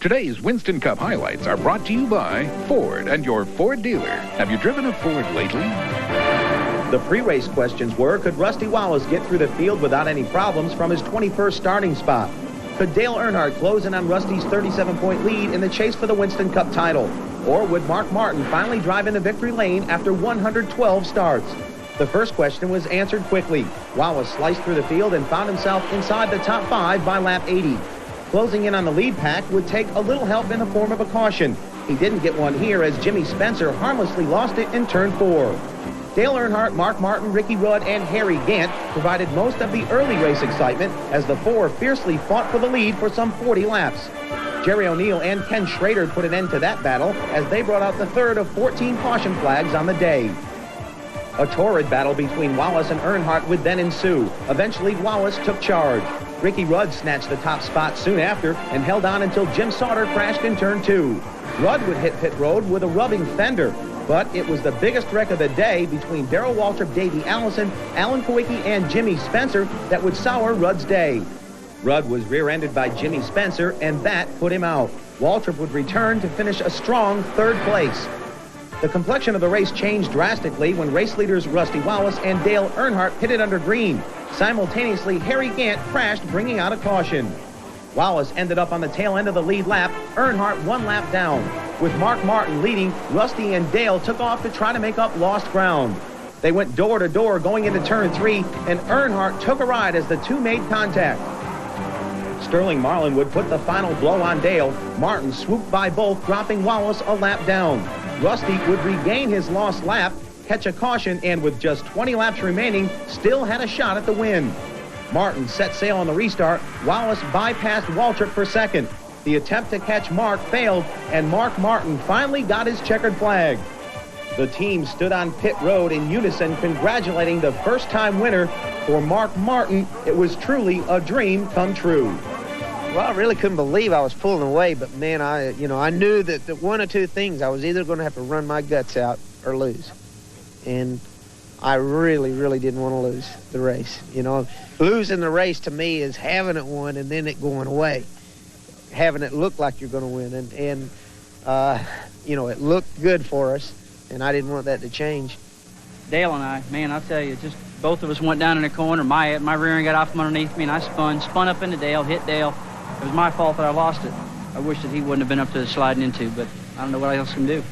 Today's Winston Cup highlights are brought to you by Ford and your Ford dealer. Have you driven a Ford lately? The pre-race questions were, could Rusty Wallace get through the field without any problems from his 21st starting spot? Could Dale Earnhardt close in on Rusty's 37-point lead in the chase for the Winston Cup title? Or would Mark Martin finally drive into victory lane after 112 starts? The first question was answered quickly. Wallace sliced through the field and found himself inside the top 5 by lap 80. Closing in on the lead pack would take a little help in the form of a caution. He didn't get one here as Jimmy Spencer harmlessly lost it in turn 4. Dale Earnhardt, Mark Martin, Ricky Rudd, and Harry Gant provided most of the early race excitement as the 4 fiercely fought for the lead for some 40 laps. Jerry O'Neill and Ken Schrader put an end to that battle as they brought out the third of 14 caution flags on the day. A torrid battle between Wallace and Earnhardt would then ensue. Eventually, Wallace took charge. Ricky Rudd snatched the top spot soon after and held on until Jim Sauter crashed in turn 2. Rudd would hit pit road with a rubbing fender, but it was the biggest wreck of the day between Darrell Waltrip, Davey Allison, Alan Kowicki, and Jimmy Spencer that would sour Rudd's day. Rudd was rear-ended by Jimmy Spencer, and that put him out. Waltrip would return to finish a strong 3rd place. The complexion of the race changed drastically when race leaders Rusty Wallace and Dale Earnhardt pitted under green. Simultaneously, Harry Gant crashed, bringing out a caution. Wallace ended up on the tail end of the lead lap, Earnhardt 1 lap down. With Mark Martin leading, Rusty and Dale took off to try to make up lost ground. They went door to door going into turn 3, and Earnhardt took a ride as the 2 made contact. Sterling Marlin would put the final blow on Dale. Martin swooped by both, dropping Wallace a lap down. Rusty would regain his lost lap, catch a caution, and with just 20 laps remaining, still had a shot at the win. Martin set sail on the restart. Wallace bypassed Waltrip for second. The attempt to catch Mark failed, and Mark Martin finally got his checkered flag. The team stood on pit road in unison, congratulating the first-time winner. For Mark Martin, it was truly a dream come true. Well, I really couldn't believe I was pulling away, but man, I knew that one or two things. I was either going to have to run my guts out or lose. And I really, really didn't want to lose the race. Losing the race to me is having it won and then it going away. Having it look like you're going to win. And it looked good for us, and I didn't want that to change. Dale and I, man, I'll tell you, just both of us went down in the corner. My rear end got off from underneath me, and I spun up into Dale, hit Dale. It was my fault that I lost it. I wish that he wouldn't have been up to the sliding into, but I don't know what else I can do.